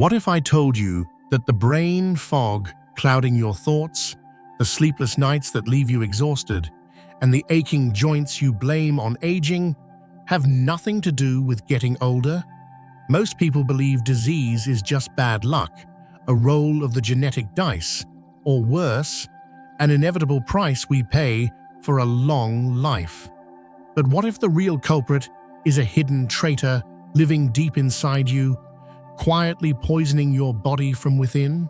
What if I told you that the brain fog clouding your thoughts, the sleepless nights that leave you exhausted, and the aching joints you blame on aging have nothing to do with getting older? Most people believe disease is just bad luck, a roll of the genetic dice, or worse, an inevitable price we pay for a long life. But what if the real culprit is a hidden traitor living deep inside you, quietly poisoning your body from within?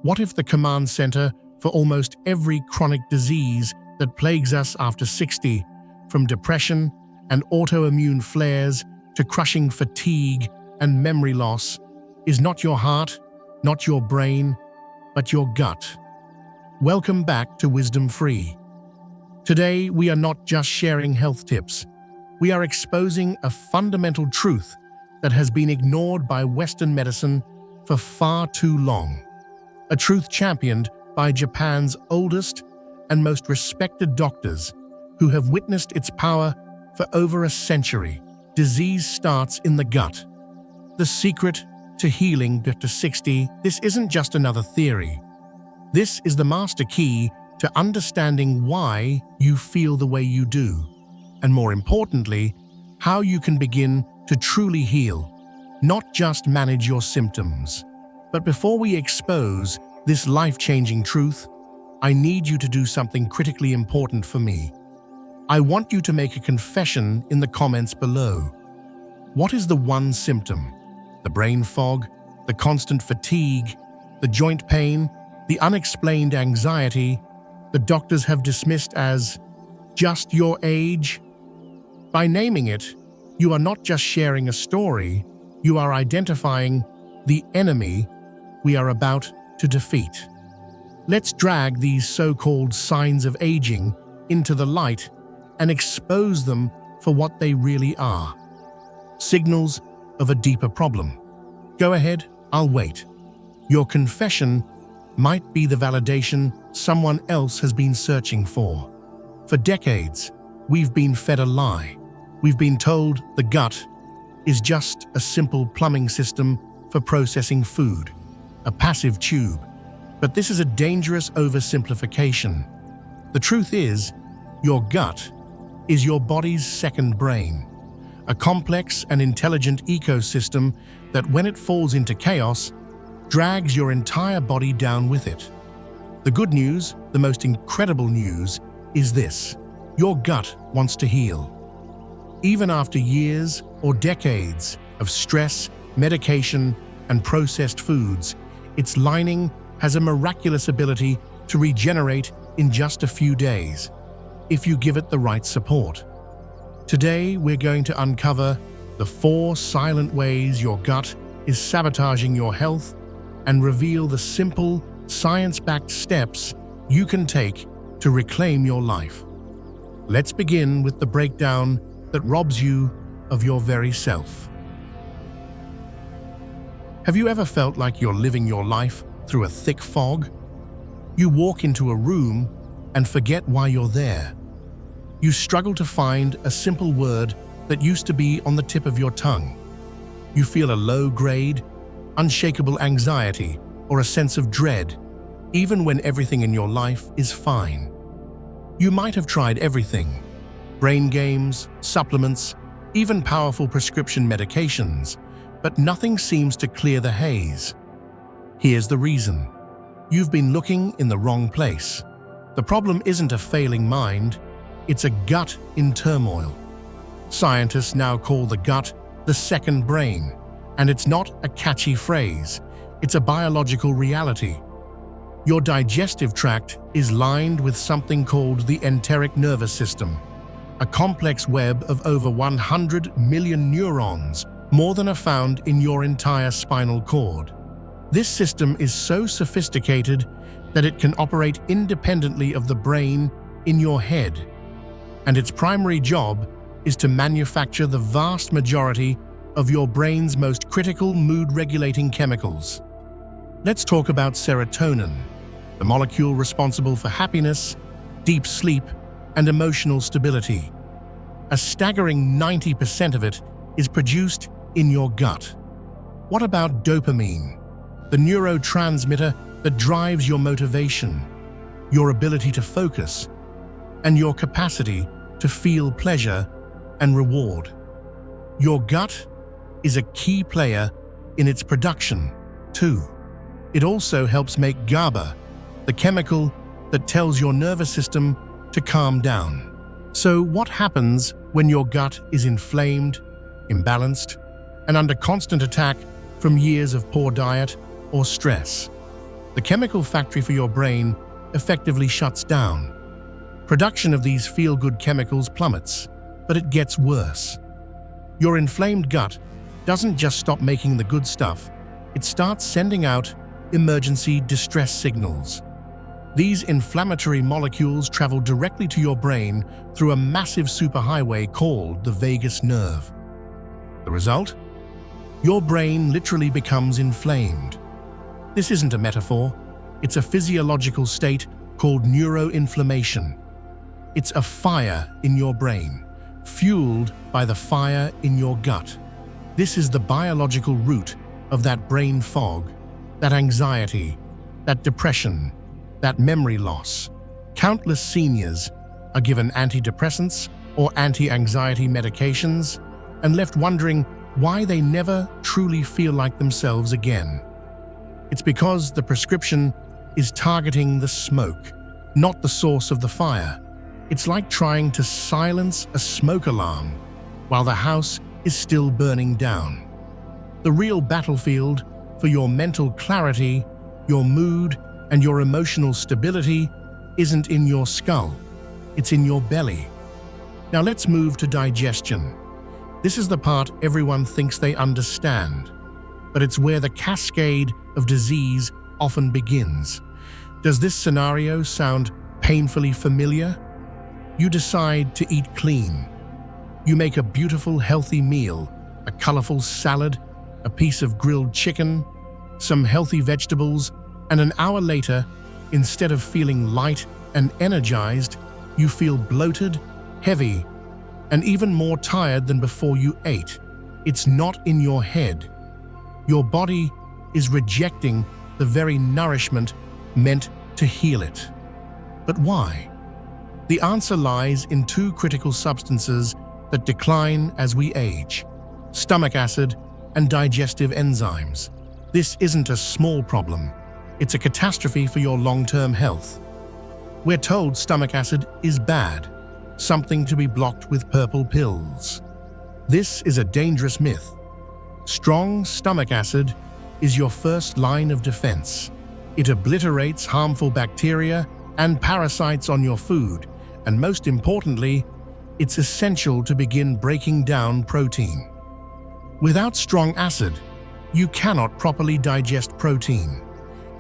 What if the command center for almost every chronic disease that plagues us after 60, from depression and autoimmune flares to crushing fatigue and memory loss, is not your heart, not your brain, but your gut? Welcome back to Wisdom Free. Today, we are not just sharing health tips. We are exposing a fundamental truth that has been ignored by Western medicine for far too long. A truth championed by Japan's oldest and most respected doctors who have witnessed its power for over a century. Disease starts in the gut. The secret to healing after 60, this isn't just another theory. This is the master key to understanding why you feel the way you do, and more importantly, how you can begin to truly heal, not just manage your symptoms. But before we expose this life-changing truth, I need you to do something critically important for me. I want you to make a confession in the comments below. What is the one symptom? The brain fog, the constant fatigue, the joint pain, the unexplained anxiety the doctors have dismissed as just your age? By naming it, you are not just sharing a story, you are identifying the enemy we are about to defeat. Let's drag these so-called signs of aging into the light and expose them for what they really are. Signals of a deeper problem. Go ahead, I'll wait. Your confession might be the validation someone else has been searching for. For decades, we've been fed a lie. We've been told the gut is just a simple plumbing system for processing food, a passive tube. But this is a dangerous oversimplification. The truth is, your gut is your body's second brain, a complex and intelligent ecosystem that, when it falls into chaos, drags your entire body down with it. The good news, the most incredible news, is this: your gut wants to heal. Even after years or decades of stress, medication, and processed foods, its lining has a miraculous ability to regenerate in just a few days, if you give it the right support. Today, we're going to uncover the 4 silent ways your gut is sabotaging your health and reveal the simple, science-backed steps you can take to reclaim your life. Let's begin with the breakdown that robs you of your very self. Have you ever felt like you're living your life through a thick fog? You walk into a room and forget why you're there. You struggle to find a simple word that used to be on the tip of your tongue. You feel a low-grade, unshakable anxiety or a sense of dread, even when everything in your life is fine. You might have tried everything: brain games, supplements, even powerful prescription medications, but nothing seems to clear the haze. Here's the reason: you've been looking in the wrong place. The problem isn't a failing mind, it's a gut in turmoil. Scientists now call the gut the second brain, and it's not a catchy phrase, it's a biological reality. Your digestive tract is lined with something called the enteric nervous system, a complex web of over 100 million neurons, more than are found in your entire spinal cord. This system is so sophisticated that it can operate independently of the brain in your head, and its primary job is to manufacture the vast majority of your brain's most critical mood-regulating chemicals. Let's talk about serotonin, the molecule responsible for happiness, deep sleep, and emotional stability. A staggering 90% of it is produced in your gut. What about dopamine, the neurotransmitter that drives your motivation, your ability to focus, and your capacity to feel pleasure and reward? Your gut is a key player in its production, too. It also helps make GABA, the chemical that tells your nervous system to calm down. So what happens when your gut is inflamed, imbalanced, and under constant attack from years of poor diet or stress? The chemical factory for your brain effectively shuts down. Production of these feel-good chemicals plummets, but it gets worse. Your inflamed gut doesn't just stop making the good stuff, it starts sending out emergency distress signals. These inflammatory molecules travel directly to your brain through a massive superhighway called the vagus nerve. The result? Your brain literally becomes inflamed. This isn't a metaphor, it's a physiological state called neuroinflammation. It's a fire in your brain, fueled by the fire in your gut. This is the biological root of that brain fog, that anxiety, that depression, that memory loss. Countless seniors are given antidepressants or anti-anxiety medications and left wondering why they never truly feel like themselves again. It's because the prescription is targeting the smoke, not the source of the fire. It's like trying to silence a smoke alarm while the house is still burning down. The real battlefield for your mental clarity, your mood, and your emotional stability isn't in your skull, it's in your belly. Now let's move to digestion. This is the part everyone thinks they understand, but it's where the cascade of disease often begins. Does this scenario sound painfully familiar? You decide to eat clean. You make a beautiful, healthy meal, a colorful salad, a piece of grilled chicken, some healthy vegetables, and an hour later, instead of feeling light and energized, you feel bloated, heavy, and even more tired than before you ate. It's not in your head. Your body is rejecting the very nourishment meant to heal it. But why? The answer lies in two critical substances that decline as we age: stomach acid and digestive enzymes. This isn't a small problem. It's a catastrophe for your long-term health. We're told stomach acid is bad, something to be blocked with purple pills. This is a dangerous myth. Strong stomach acid is your first line of defense. It obliterates harmful bacteria and parasites on your food, and most importantly, it's essential to begin breaking down protein. Without strong acid, you cannot properly digest protein.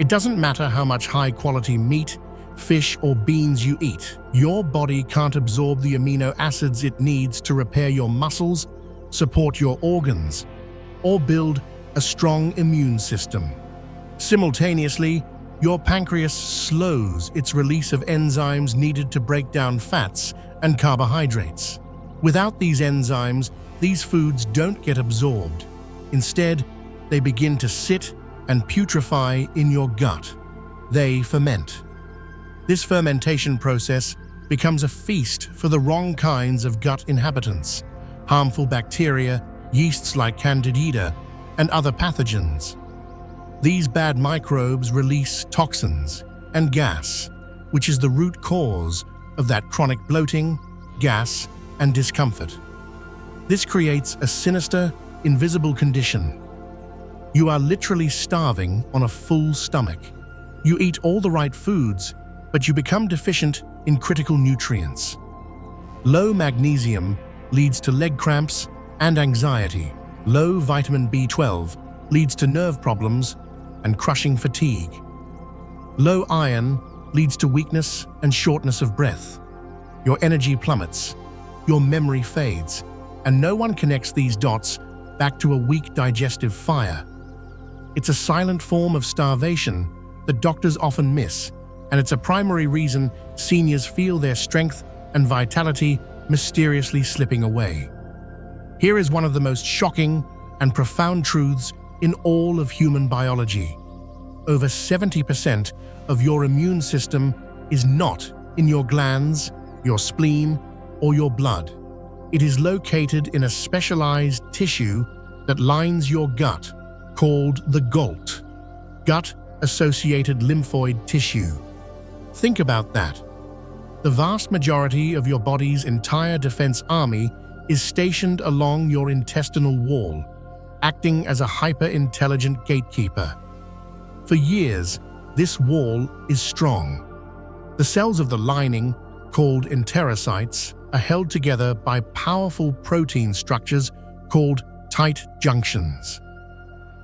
It doesn't matter how much high-quality meat, fish, or beans you eat. Your body can't absorb the amino acids it needs to repair your muscles, support your organs, or build a strong immune system. Simultaneously, your pancreas slows its release of enzymes needed to break down fats and carbohydrates. Without these enzymes, these foods don't get absorbed. Instead, they begin to sit and putrefy in your gut. They ferment. This fermentation process becomes a feast for the wrong kinds of gut inhabitants: harmful bacteria, yeasts like Candida, and other pathogens. These bad microbes release toxins and gas, which is the root cause of that chronic bloating, gas, and discomfort. This creates a sinister, invisible condition. You are literally starving on a full stomach. You eat all the right foods, but you become deficient in critical nutrients. Low magnesium leads to leg cramps and anxiety. Low vitamin B12 leads to nerve problems and crushing fatigue. Low iron leads to weakness and shortness of breath. Your energy plummets, your memory fades, and no one connects these dots back to a weak digestive fire. It's a silent form of starvation that doctors often miss, and it's a primary reason seniors feel their strength and vitality mysteriously slipping away. Here is one of the most shocking and profound truths in all of human biology. Over 70% of your immune system is not in your glands, your spleen, or your blood. It is located in a specialized tissue that lines your gut, called the GALT, gut-associated lymphoid tissue. Think about that. The vast majority of your body's entire defense army is stationed along your intestinal wall, acting as a hyper-intelligent gatekeeper. For years, this wall is strong. The cells of the lining, called enterocytes, are held together by powerful protein structures called tight junctions.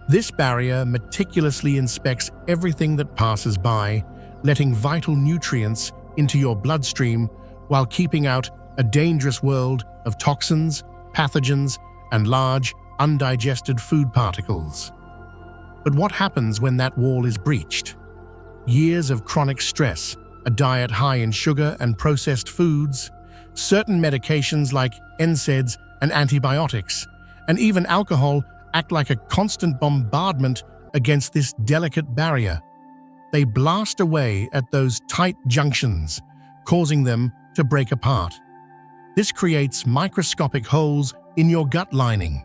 This barrier meticulously inspects everything that passes by, letting vital nutrients into your bloodstream while keeping out a dangerous world of toxins, pathogens, and large, undigested food particles. But what happens when that wall is breached? Years of chronic stress, a diet high in sugar and processed foods, certain medications like NSAIDs and antibiotics, and even alcohol act like a constant bombardment against this delicate barrier. They blast away at those tight junctions, causing them to break apart. This creates microscopic holes in your gut lining,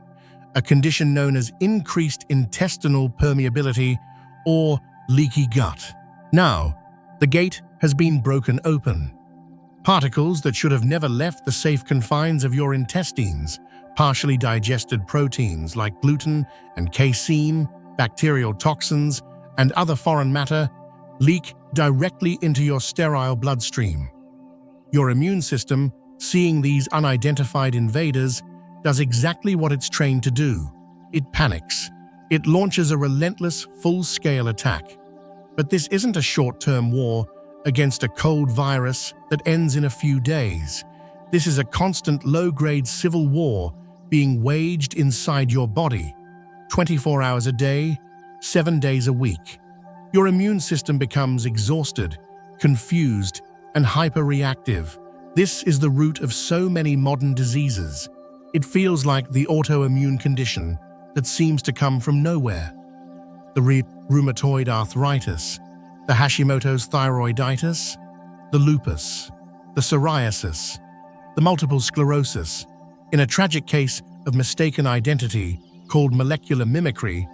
a condition known as increased intestinal permeability or leaky gut. Now, the gate has been broken open. Particles that should have never left the safe confines of your intestines, partially digested proteins like gluten and casein, bacterial toxins, and other foreign matter, leak directly into your sterile bloodstream. Your immune system, seeing these unidentified invaders, does exactly what it's trained to do. It panics. It launches a relentless, full-scale attack. But this isn't a short-term war against a cold virus that ends in a few days. This is a constant low-grade civil war being waged inside your body, 24 hours a day, 7 days a week. Your immune system becomes exhausted, confused, and hyperreactive. This is the root of so many modern diseases. It feels like the autoimmune condition that seems to come from nowhere. The rheumatoid arthritis, the Hashimoto's thyroiditis, the lupus, the psoriasis, the multiple sclerosis. In a tragic case of mistaken identity called molecular mimicry,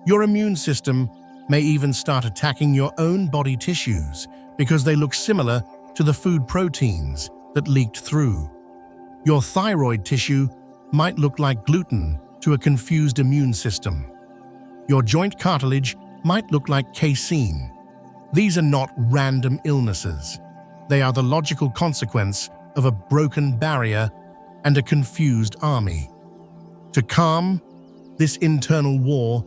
your immune system may even start attacking your own body tissues because they look similar to the food proteins that leaked through. Your thyroid tissue might look like gluten to a confused immune system. Your joint cartilage might look like casein. These are not random illnesses. They are the logical consequence of a broken barrier and a confused army. To calm this internal war,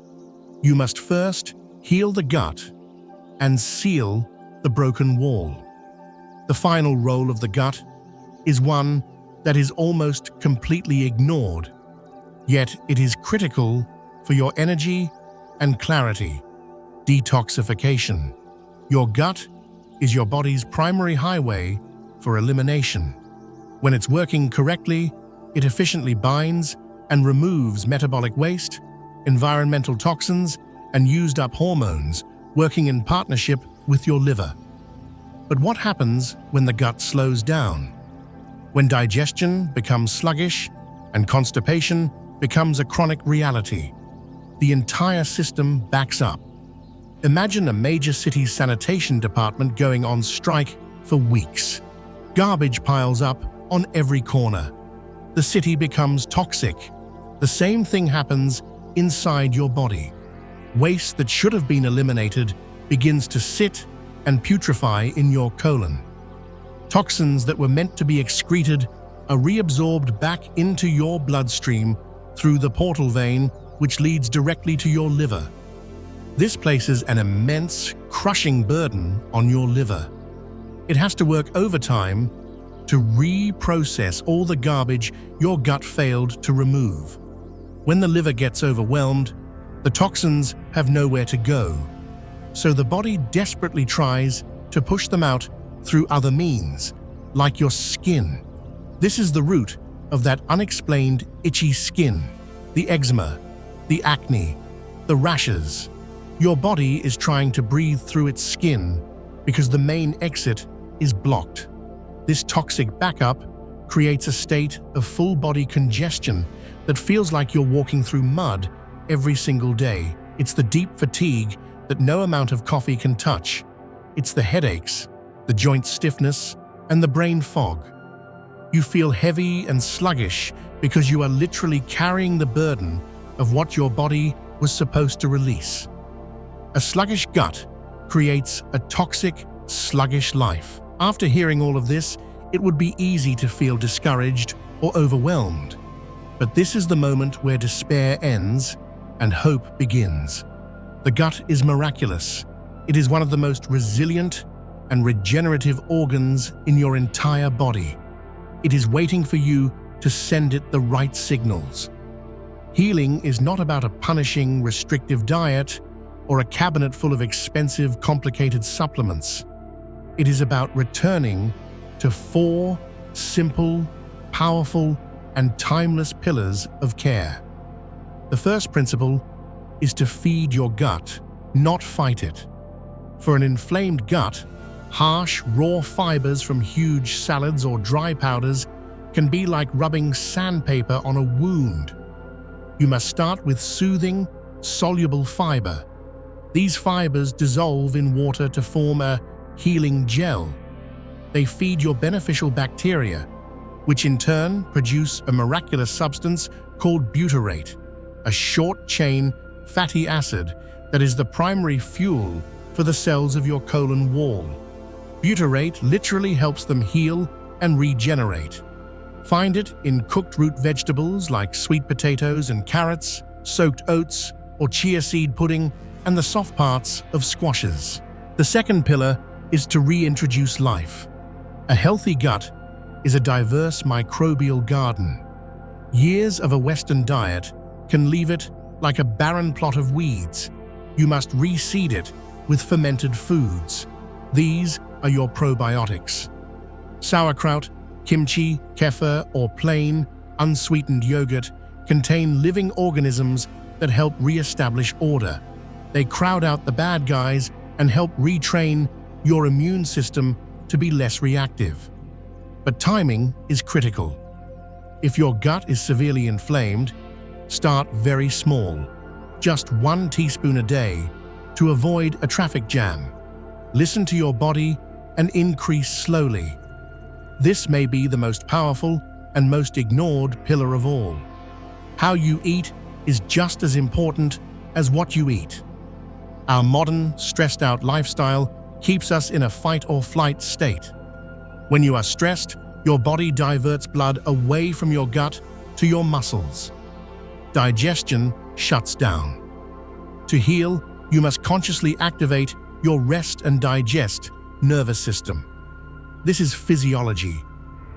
you must first heal the gut and seal the broken wall. The final role of the gut is one that is almost completely ignored, yet it is critical for your energy and clarity: detoxification. Your gut is your body's primary highway for elimination. When it's working correctly, it efficiently binds and removes metabolic waste, environmental toxins, and used-up hormones, working in partnership with your liver. But what happens when the gut slows down? When digestion becomes sluggish and constipation becomes a chronic reality, the entire system backs up. Imagine a major city's sanitation department going on strike for weeks. Garbage piles up on every corner. The city becomes toxic. The same thing happens inside your body. Waste that should have been eliminated begins to sit and putrefy in your colon. Toxins that were meant to be excreted are reabsorbed back into your bloodstream through the portal vein, which leads directly to your liver. This places an immense, crushing burden on your liver. It has to work overtime to reprocess all the garbage your gut failed to remove. When the liver gets overwhelmed, the toxins have nowhere to go, so the body desperately tries to push them out through other means, like your skin. This is the root of that unexplained itchy skin, the eczema, the acne, The rashes. Your body is trying to breathe through its skin because the main exit is blocked. This toxic backup creates a state of full-body congestion that feels like you're walking through mud every single day. It's the deep fatigue that no amount of coffee can touch. It's the headaches, the joint stiffness, and the brain fog. You feel heavy and sluggish because you are literally carrying the burden of what your body was supposed to release. A sluggish gut creates a toxic, sluggish life. After hearing all of this, it would be easy to feel discouraged or overwhelmed. But this is the moment where despair ends and hope begins. The gut is miraculous. It is one of the most resilient and regenerative organs in your entire body. It is waiting for you to send it the right signals. Healing is not about a punishing, restrictive diet or a cabinet full of expensive, complicated supplements. It is about returning to 4 simple, powerful, and timeless pillars of care. The first principle is to feed your gut, not fight it. For an inflamed gut, harsh, raw fibers from huge salads or dry powders can be like rubbing sandpaper on a wound. You must start with soothing, soluble fiber. These fibers dissolve in water to form a healing gel. They feed your beneficial bacteria, which in turn produce a miraculous substance called butyrate, a short-chain fatty acid that is the primary fuel for the cells of your colon wall. Butyrate literally helps them heal and regenerate. Find it in cooked root vegetables like sweet potatoes and carrots, soaked oats or chia seed pudding, and the soft parts of squashes. The second pillar is to reintroduce life. A healthy gut is a diverse microbial garden. Years of a Western diet can leave it like a barren plot of weeds. You must reseed it with fermented foods. These are your probiotics. Sauerkraut, kimchi, kefir, or plain, unsweetened yogurt contain living organisms that help re-establish order. They crowd out the bad guys and help retrain your immune system to be less reactive. But timing is critical. If your gut is severely inflamed, start very small, just 1 teaspoon a day, to avoid a traffic jam. Listen to your body and increase slowly. This may be the most powerful and most ignored pillar of all. How you eat is just as important as what you eat. Our modern, stressed-out lifestyle keeps us in a fight-or-flight state. When you are stressed, your body diverts blood away from your gut to your muscles. Digestion shuts down. To heal, you must consciously activate your rest and digest nervous system. This is physiology,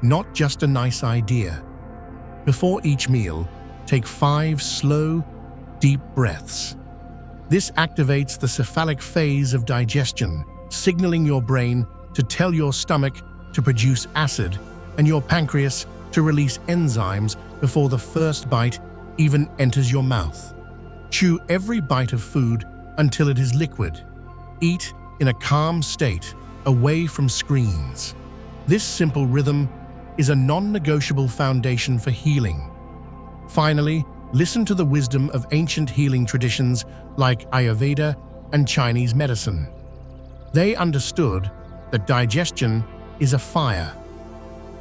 not just a nice idea. Before each meal, take 5 slow, deep breaths. This activates the cephalic phase of digestion, signaling your brain to tell your stomach to produce acid and your pancreas to release enzymes before the first bite even enters your mouth. Chew every bite of food until it is liquid. Eat in a calm state, away from screens. This simple rhythm is a non-negotiable foundation for healing. Finally, listen to the wisdom of ancient healing traditions like Ayurveda and Chinese medicine. They understood that digestion is a fire.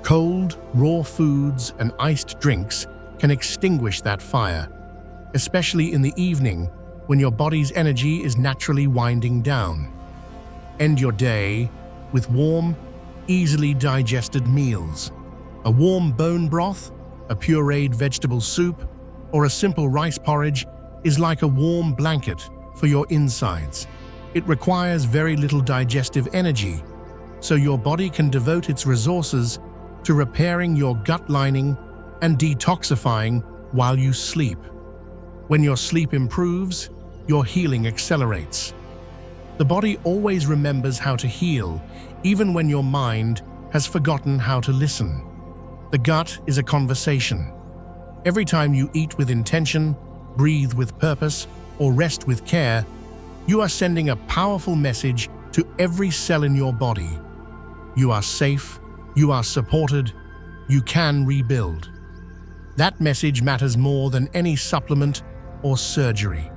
Cold, raw foods and iced drinks can extinguish that fire, especially in the evening when your body's energy is naturally winding down. End your day with warm, easily digested meals. A warm bone broth, a pureed vegetable soup, or a simple rice porridge is like a warm blanket for your insides. It requires very little digestive energy, so your body can devote its resources to repairing your gut lining and detoxifying while you sleep. When your sleep improves, your healing accelerates. The body always remembers how to heal, even when your mind has forgotten how to listen. The gut is a conversation. Every time you eat with intention, breathe with purpose, or rest with care, you are sending a powerful message to every cell in your body. You are safe, you are supported, you can rebuild. That message matters more than any supplement or surgery.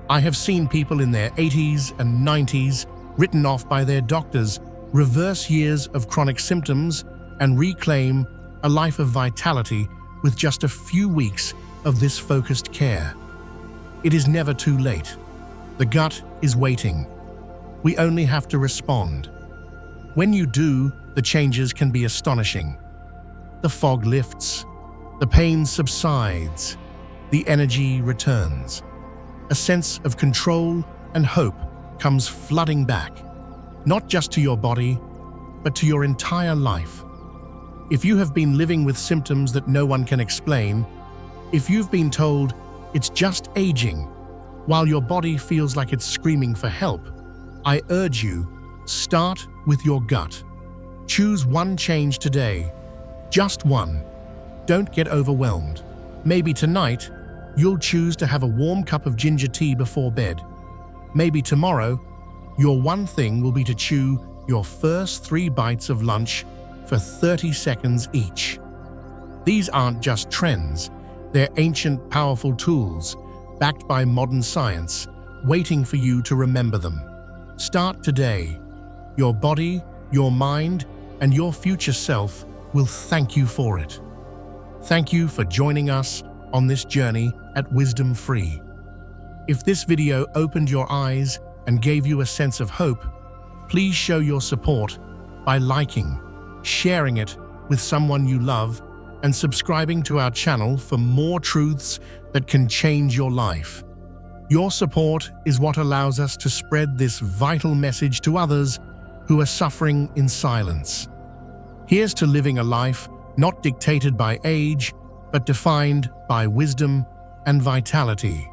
I have seen people in their 80s and 90s, written off by their doctors, reverse years of chronic symptoms and reclaim a life of vitality with just a few weeks of this focused care. It is never too late. The gut is waiting. We only have to respond. When you do, the changes can be astonishing. The fog lifts, the pain subsides, the energy returns. A sense of control and hope comes flooding back, not just to your body, but to your entire life. If you have been living with symptoms that no one can explain, if you've been told it's just aging, while your body feels like it's screaming for help, I urge you, start with your gut. Choose one change today, just one. Don't get overwhelmed. Maybe tonight, you'll choose to have a warm cup of ginger tea before bed. Maybe tomorrow, your one thing will be to chew your first 3 bites of lunch for 30 seconds each. These aren't just trends, they're ancient, powerful tools, backed by modern science, waiting for you to remember them. Start today. Your body, your mind, and your future self will thank you for it. Thank you for joining us on this journey at Wisdom Free. If this video opened your eyes and gave you a sense of hope, please show your support by liking, sharing it with someone you love, and subscribing to our channel for more truths that can change your life. Your support is what allows us to spread this vital message to others who are suffering in silence. Here's to living a life not dictated by age, but defined by wisdom and vitality.